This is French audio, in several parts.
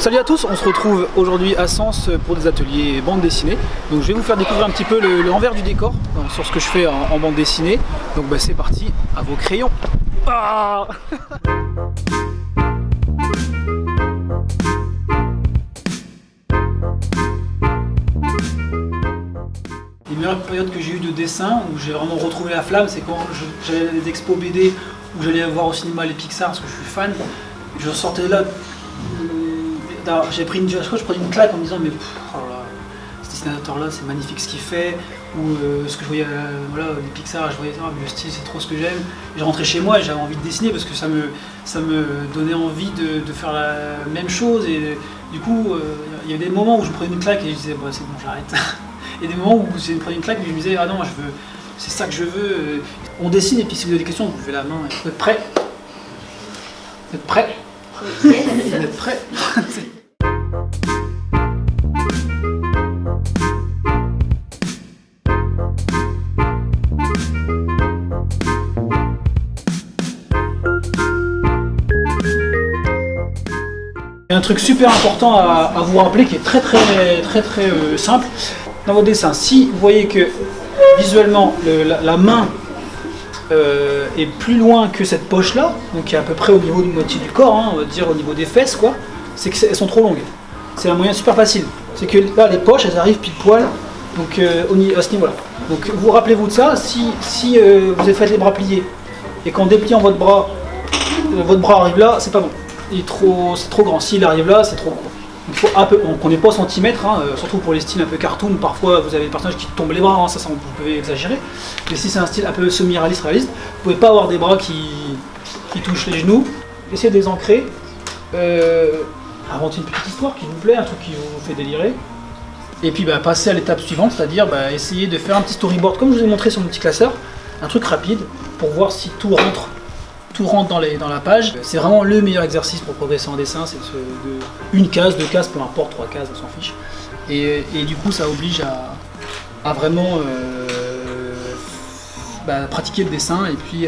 Salut à tous, on se retrouve aujourd'hui à Sens pour des ateliers bande dessinée. Donc je vais vous faire découvrir un petit peu le envers du décor sur ce que je fais en bande dessinée. Donc bah, c'est parti, à vos crayons. Ah Les meilleures périodes que j'ai eues de dessin, où j'ai vraiment retrouvé la flamme, c'est quand j'allais à des expos BD, où j'allais voir au cinéma les Pixar, parce que je suis fan. Je sortais de là, j'ai pris je prenais une claque en me disant mais oh là, ce dessinateur là c'est magnifique ce qu'il fait, ou ce que je voyais, voilà, les Pixar, je voyais le style c'est trop ce que j'aime. Je rentrais chez moi et j'avais envie de dessiner parce que ça me donnait envie de faire la même chose, et du coup il y avait des moments où je prenais une claque et je disais bah, c'est bon j'arrête. Et des moments où je prenais une claque et je me disais ah non c'est ça que je veux. On dessine et puis si vous avez des questions vous levez la main. Vous êtes prêts? Vous êtes prêts? Vous êtes prêts? Il y a un truc super important à vous rappeler qui est très simple dans vos dessins. Si vous voyez que visuellement la main est plus loin que cette poche là, donc qui est à peu près au niveau de moitié du corps, hein, on va dire au niveau des fesses quoi, c'est qu'elles sont trop longues. C'est un moyen super facile. C'est que là les poches elles arrivent pile poil, donc à ce niveau là. Donc vous rappelez-vous de ça, si vous avez fait les bras pliés et qu'en dépliant votre bras arrive là, c'est pas bon. C'est trop grand. S'il arrive là, c'est trop court. Il faut un peu, on n'est pas au centimètre, hein, surtout pour les styles un peu cartoon. Parfois, vous avez des personnages qui tombent les bras, hein, ça vous pouvez exagérer. Mais si c'est un style un peu semi-réaliste, vous pouvez pas avoir des bras qui touchent les genoux. Essayez de les ancrer. Inventez une petite histoire qui vous plaît, un truc qui vous fait délirer. Et puis, passez à l'étape suivante, c'est-à-dire essayer de faire un petit storyboard, comme je vous ai montré sur mon petit classeur, un truc rapide pour voir si tout rentre dans la page. C'est vraiment le meilleur exercice pour progresser en dessin, c'est une case, deux cases, peu importe, trois cases, on s'en fiche. Et du coup ça oblige à vraiment pratiquer le dessin et puis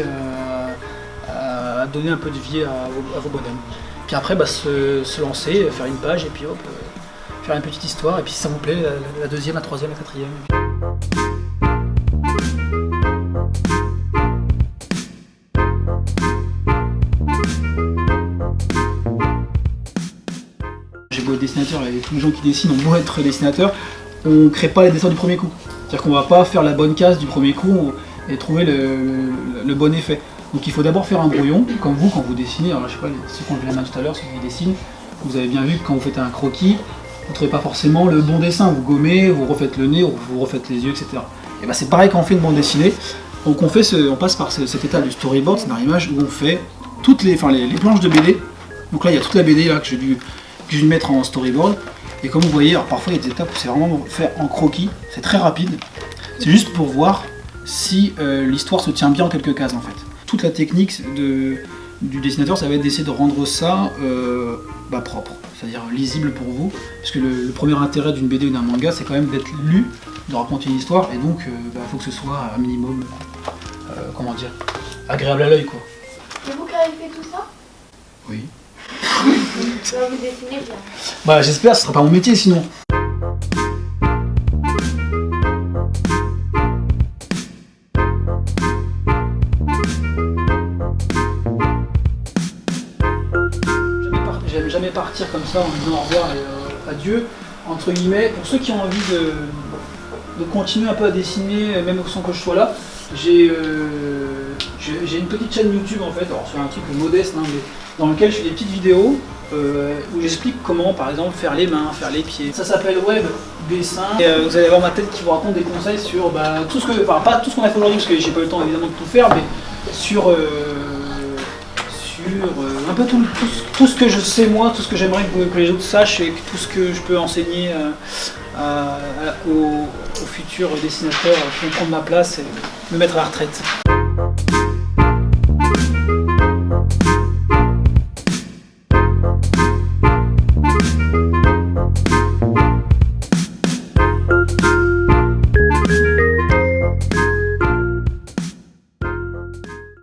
à donner un peu de vie à vos bonhommes. Puis après se lancer, faire une page et puis hop, faire une petite histoire, et puis si ça vous plaît, la deuxième, la troisième, la quatrième. J'ai beau être dessinateur, et tous les gens qui dessinent ont beau être dessinateurs, on ne crée pas les dessins du premier coup. C'est-à-dire qu'on ne va pas faire la bonne case du premier coup et trouver le bon effet. Donc il faut d'abord faire un brouillon, comme vous quand vous dessinez. Alors je sais pas, ceux qui ont vu la main tout à l'heure, ceux qui dessinent, vous avez bien vu que quand vous faites un croquis, vous ne trouvez pas forcément le bon dessin. Vous gommez, vous refaites le nez, vous refaites les yeux, etc. Et c'est pareil quand on fait une bande dessinée. Donc on passe par cette étape du storyboard, c'est dans l'image où on fait toutes les planches de BD. Donc là il y a toute la BD là, que je vais mettre en storyboard, et comme vous voyez, alors parfois il y a des étapes où c'est vraiment fait en croquis, c'est très rapide, c'est juste pour voir si l'histoire se tient bien en quelques cases en fait. Toute la technique du dessinateur, ça va être d'essayer de rendre ça propre, c'est-à-dire lisible pour vous, parce que le premier intérêt d'une BD ou d'un manga, c'est quand même d'être lu, de raconter une histoire, et donc il faut que ce soit un minimum, agréable à l'œil quoi. C'est vous qui avez fait tout ça? Oui. Vous dessinez bien. J'espère, ce sera pas mon métier sinon. J'aime jamais partir comme ça en disant au revoir et adieu, entre guillemets. Pour ceux qui ont envie de continuer un peu à dessiner, même sans que je sois là, j'ai une petite chaîne YouTube en fait, alors c'est un truc modeste, hein, mais dans lequel je fais des petites vidéos où j'explique comment par exemple faire les mains, faire les pieds. Ça s'appelle Web Dessin, et vous allez avoir ma tête qui vous raconte des conseils sur tout ce que, pas tout ce qu'on a fait aujourd'hui parce que j'ai pas eu le temps évidemment de tout faire, mais sur un peu tout ce que je sais moi, tout ce que j'aimerais que les autres sachent, et tout ce que je peux enseigner aux futurs dessinateurs qui vont prendre ma place et me mettre à la retraite.